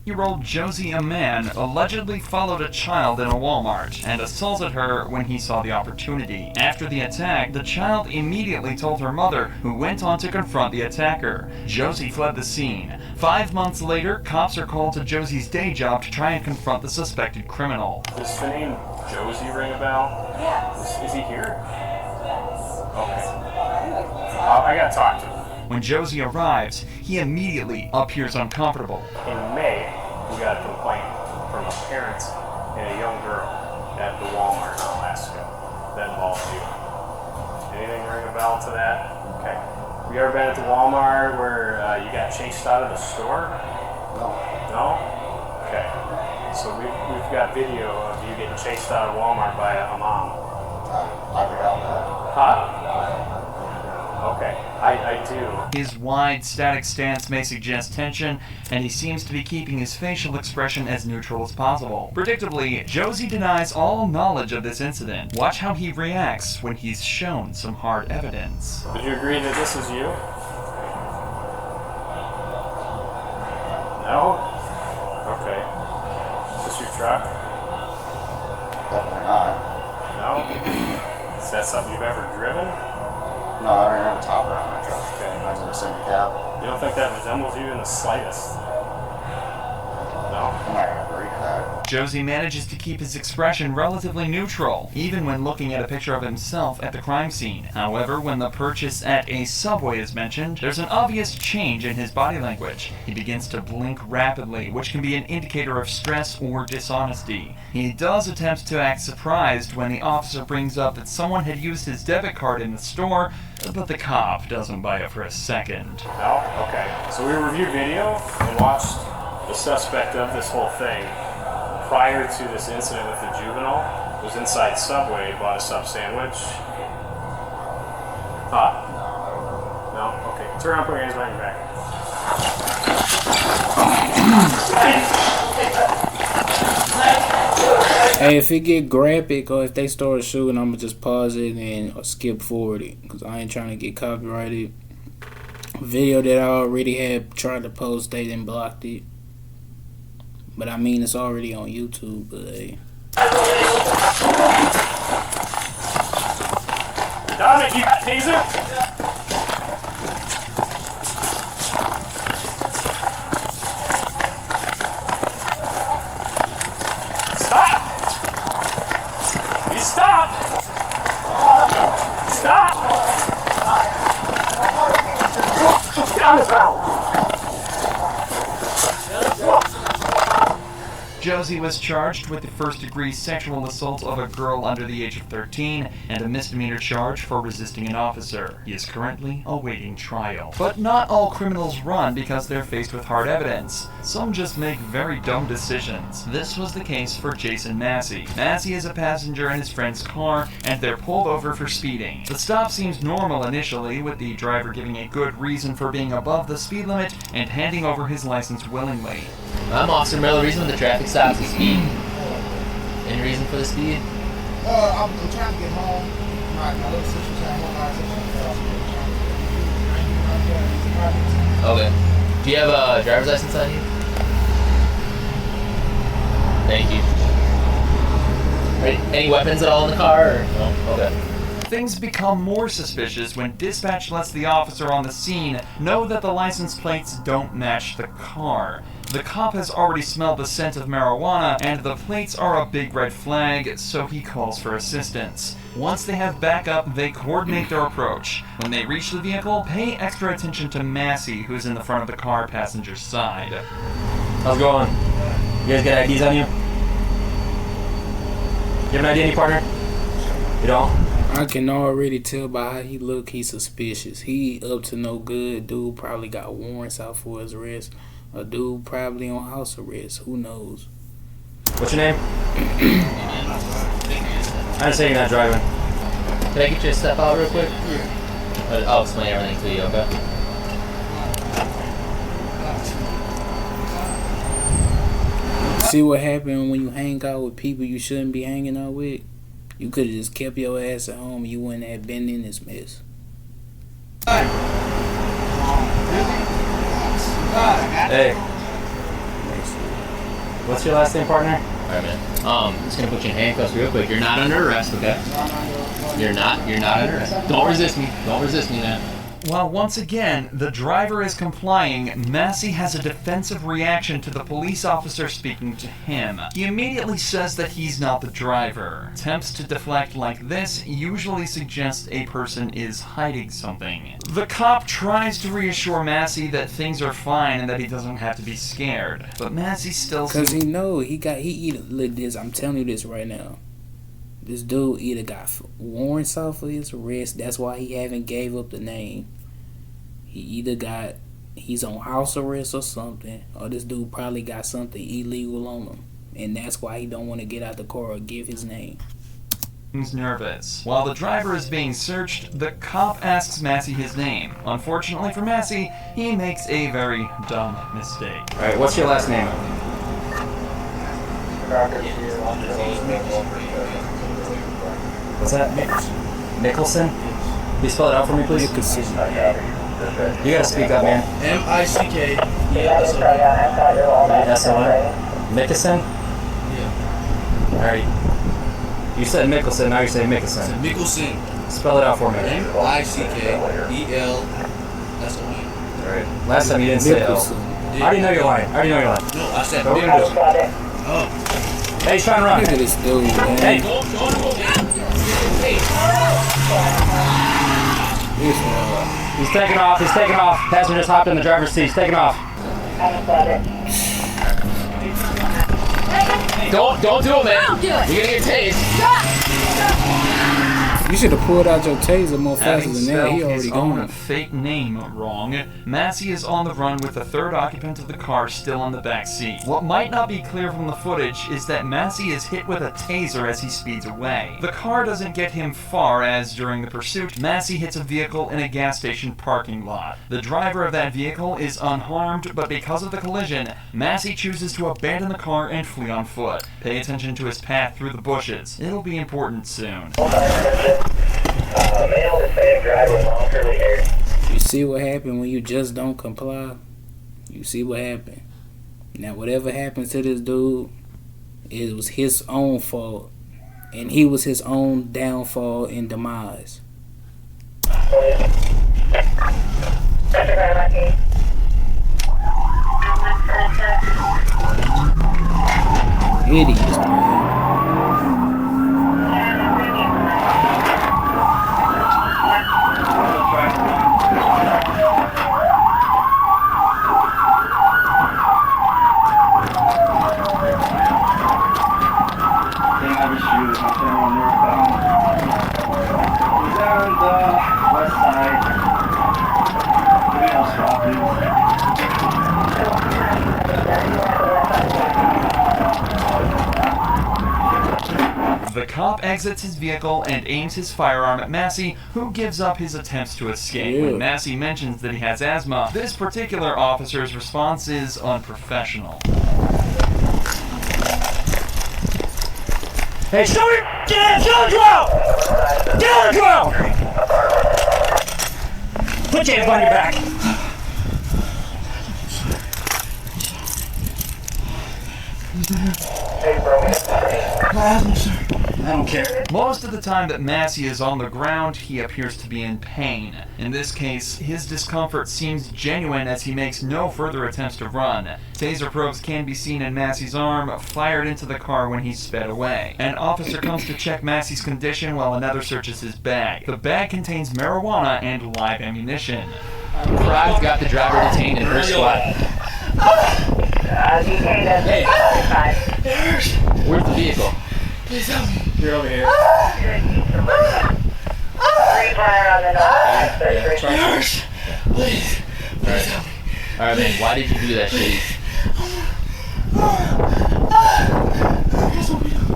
20-year-old Josie Aman allegedly followed a child in a Walmart and assaulted her when he saw the opportunity. After the attack, the child immediately told her mother, who went on to confront the attacker. Josie fled the scene. 5 months later, cops are called to Josie's day job to try and confront the suspected criminal. Does the name Josie ring a bell? Yes. Is he here? Yes. Okay. I gotta talk to him. When Josie arrives, he immediately appears uncomfortable. In May, we got a complaint from a parent and a young girl at the Walmart in Alaska that involves you. Anything ring a bell to that? Okay. Have you ever been at the Walmart where you got chased out of the store? No. No? Okay. So we've got video of you getting chased out of Walmart by a mom. I forgot that. Huh? Okay, I do. His wide, static stance may suggest tension, and he seems to be keeping his facial expression as neutral as possible. Predictably, Josie denies all knowledge of this incident. Watch how he reacts when he's shown some hard evidence. Would you agree that this is you? No? Okay. Is this your truck? Definitely not. No? Is that something you've ever driven? No, I don't have a topper on my truck. Okay. Mine's in a single cab. You don't think that resembles you in the slightest? No? I might have to read that. Josie manages to keep his expression relatively neutral, even when looking at a picture of himself at the crime scene. However, when the purchase at a Subway is mentioned, there's an obvious change in his body language. He begins to blink rapidly, which can be an indicator of stress or dishonesty. He does attempt to act surprised when the officer brings up that someone had used his debit card in the store, but the cop doesn't buy it for a second. No? Okay. So we reviewed video and watched the suspect of this whole thing prior to this incident with the juvenile. Was inside Subway, bought a sub sandwich. Huh? No? Okay. Turn around, put your hands behind your back. Hey, if it get graphic or if they start shooting, I'ma just pause it and skip forward it, because I ain't trying to get copyrighted. Video that I already had tried to post, they didn't blocked it. But I mean, it's already on YouTube, but hey. Dominic, you got taser? Stop! You stop! Stop! Down his mouth! Josie was charged with the first-degree sexual assault of a girl under the age of 13 and a misdemeanor charge for resisting an officer. He is currently awaiting trial. But not all criminals run because they're faced with hard evidence. Some just make very dumb decisions. This was the case for Jason Massey. Massey is a passenger in his friend's car, and they're pulled over for speeding. The stop seems normal initially, with the driver giving a good reason for being above the speed limit and handing over his license willingly. I'm Officer Miller. Reason for the traffic stop is speed. Any reason for the speed? I'm trying to get home. My little sister's at home. Okay. Do you have a driver's license on you? Thank you. Any weapons at all in the car? Or? No? Okay. Things become more suspicious when dispatch lets the officer on the scene know that the license plates don't match the car. The cop has already smelled the scent of marijuana, and the plates are a big red flag, so he calls for assistance. Once they have backup, they coordinate their approach. When they reach the vehicle, pay extra attention to Massey, who's in the front of the car passenger's side. How's it going? You guys got IDs on you? You have an ID on you, partner? You don't? I can already tell by how he look, he's suspicious. He up to no good. Dude probably got warrants out for his arrest. A dude probably on house arrest. Who knows? What's your name? I didn't say you're not driving. Can I get you to step out real quick? Yeah. I'll explain everything to you, okay? See what happened when you hang out with people you shouldn't be hanging out with? You could have just kept your ass at home and you wouldn't have been in this mess. Hey. What's your last name, partner? Alright, man. Just gonna put you in handcuffs real quick. You're not under arrest, okay? You're not under arrest. Don't resist me. Don't resist me, man. While once again, the driver is complying, Massey has a defensive reaction to the police officer speaking to him. He immediately says that he's not the driver. Attempts to deflect like this usually suggest a person is hiding something. The cop tries to reassure Massey that things are fine and that he doesn't have to be scared. But Massey still Cause he know he either look this. I'm telling you this right now. This dude either got warrants off of his arrest. That's why he haven't gave up the name. He's on house arrest or something, or this dude probably got something illegal on him, and that's why he don't want to get out the car or give his name. He's nervous. While the driver is being searched, the cop asks Massey his name. Unfortunately for Massey, he makes a very dumb mistake. Alright, what's your last name? What's that? Nicholson? Can you spell it out for me, please? You gotta speak up, man. M-I-C-K-E-S-O-N. Mickelson? Yeah. Alright. You said Mickelson, now you're saying Mickelson. Mickelson. Spell it out for me. M-I-C-K-E-L-S-O-N. Alright. Last time you didn't say L. I already know you're lying. No, I said What we're gonna do? Oh. Hey, he's trying to run. Look at this dude, man. Hey. He's taking off. Passenger just hopped in the driver's seat. He's taking off. Don't do it, man. Don't do it. You're gonna get tased. You should have pulled out your taser more faster Having than that. He spelled already his own gone. fake name wrong, Massey is on the run with the third occupant of the car still in the back seat. What might not be clear from the footage is that Massey is hit with a taser as he speeds away. The car doesn't get him far as, during the pursuit, Massey hits a vehicle in a gas station parking lot. The driver of that vehicle is unharmed, but because of the collision, Massey chooses to abandon the car and flee on foot. Pay attention to his path through the bushes. It'll be important soon. You see what happened when you just don't comply? You see what happened. Now, whatever happens to this dude, it was his own fault. And he was his own downfall and demise. Idiots, man. The cop exits his vehicle and aims his firearm at Massey, who gives up his attempts to escape. Yeah. When Massey mentions that he has asthma, this particular officer's response is unprofessional. Hey, show me! Get on the ground! Get on the ground! Put your hands on your back. I don't care. Most of the time that Massey is on the ground, he appears to be in pain. In this case, his discomfort seems genuine as he makes no further attempts to run. Taser probes can be seen in Massey's arm, fired into the car when he sped away. An officer comes to check Massey's condition while another searches his bag. The bag contains marijuana and live ammunition. Crowd's got the driver detained in her squad. Hey, where's the vehicle? You're over here. Alright, man, why did you do that shit?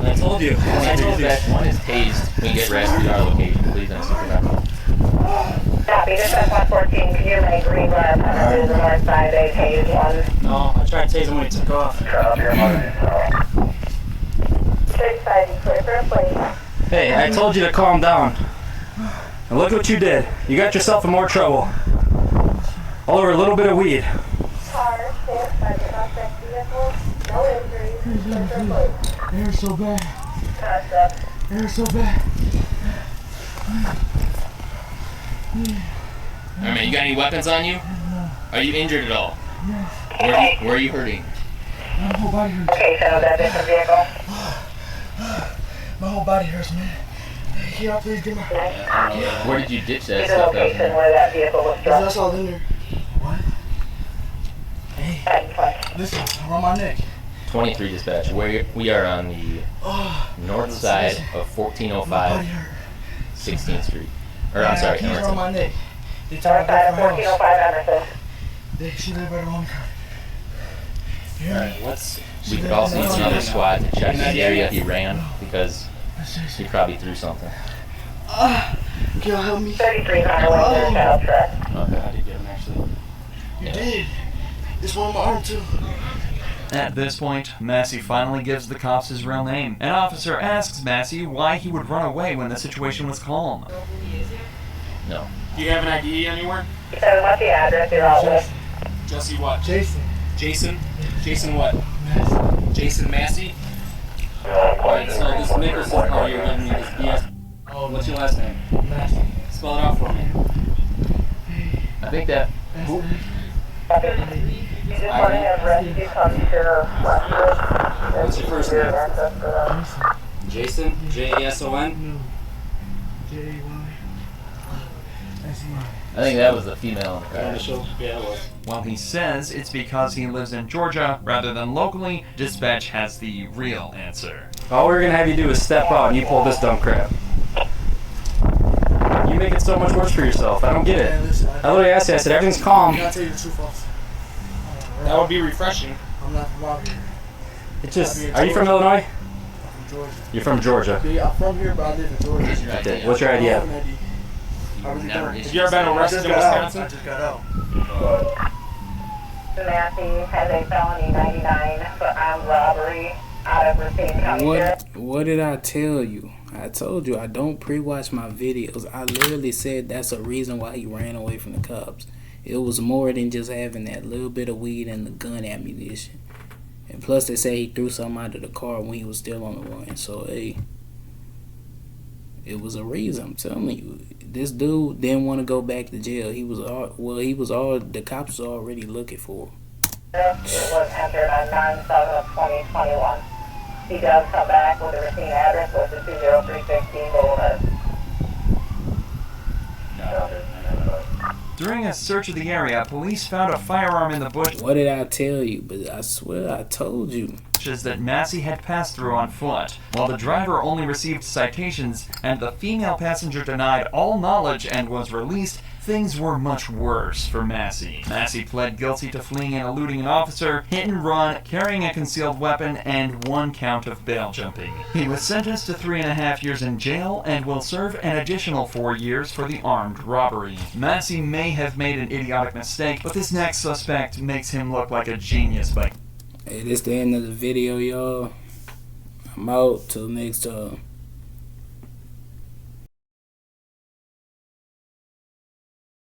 I told you. One is tased. We get rescued our location. Please don't stick it back. Copy, this is 114. Can you make green glass on the north side? They tased one. No, I tried to tase him when he took off. 6-5, clear for a plate. Hey, I told you to calm down. And look what you did. You got yourself in more trouble. All over a little bit of weed. Car, 6, by the suspect vehicle. It hurts so bad. It hurts so bad. Alright, you got any weapons on you? Are you injured at all? Where are you hurting? My whole body hurts. Okay, so that different vehicle. My whole body hurts, man. Can y'all please get my... Where did you ditch that To the stuff that was in location there? where that vehicle was struck. That's all in there. What? Hey, At point. listen, around my neck. 23 dispatch. We are on the north side of My 1405 body hurt. 16th Street. Or I'm sorry, Keys around Emerson. my neck. They North tried to side of break my house. 1405 Emerson. She lived right around the corner. You hear me? We could also use another squad to check the area he ran because That's he it. probably threw something. Can y'all help me? 3300 Windsor Child Truck. How did you get him actually? You did. It's one of my arm too. At this point, Massey finally gives the cops his real name. An officer asks Massey why he would run away when the situation was calm. No. Do you have an ID anywhere? So what's the address you're out with? Jesse what? Jason. Jason? Jason what? Massey. Jason Massey? Alright, so this Nicholson, oh, you're giving me this BS. Oh, What's your last name? Massey. Spell it out for me. I think that. You just want to have rescue come to your Westwood. What's your first name? Access for them. Jason? Jason? No. J-Y. I think that was the female in the car. Initial? Yeah, it was. While he says it's because he lives in Georgia rather than locally, dispatch has the real answer. All we're gonna have you do is step out and you pull this dumb crap. You make it so much worse for yourself. I don't get Yeah, it. listen, I literally asked you, I said everything's calm. I gotta tell you the truth, officer. That would be refreshing. I'm not from out here. It just, are you from Illinois? I'm from Georgia. You're from Georgia. Yeah, I'm from here, but I live in Georgia. What's your Okay, ID? what's your I don't idea? have an ID. I really Never don't. issued. Have you ever been I arrested just in got out. Wisconsin? I just got out. Massey has a felony 99 for armed robbery out of Racine County Sheriff. What did I tell you? I told you I don't pre-watch my videos. I literally said that's a reason why he ran away from the cops. It was more than just having that little bit of weed and the gun ammunition. And plus they say he threw something out of the car when he was still on the run. So hey, it was a reason. I'm telling you. This dude didn't want to go back to jail. The cops was already looking for him. It was entered on 9/7/2021. He does come back with a Racine address with the 20316 Boulevard. During a search of the area, police found a firearm in the What did I tell you? But I swear I told you. bushes that Massey had passed through on foot, while the driver only received citations and the female passenger denied all knowledge and was released. Things were much worse for Massey. Massey pled guilty to fleeing and eluding an officer, hit and run, carrying a concealed weapon, and 1 count of bail jumping. He was sentenced to 3.5 years in jail and will serve an additional 4 years for the armed robbery. Massey may have made an idiotic mistake, but this next suspect makes him look like a genius by Hey, this the end of the video, y'all. I'm out till next time.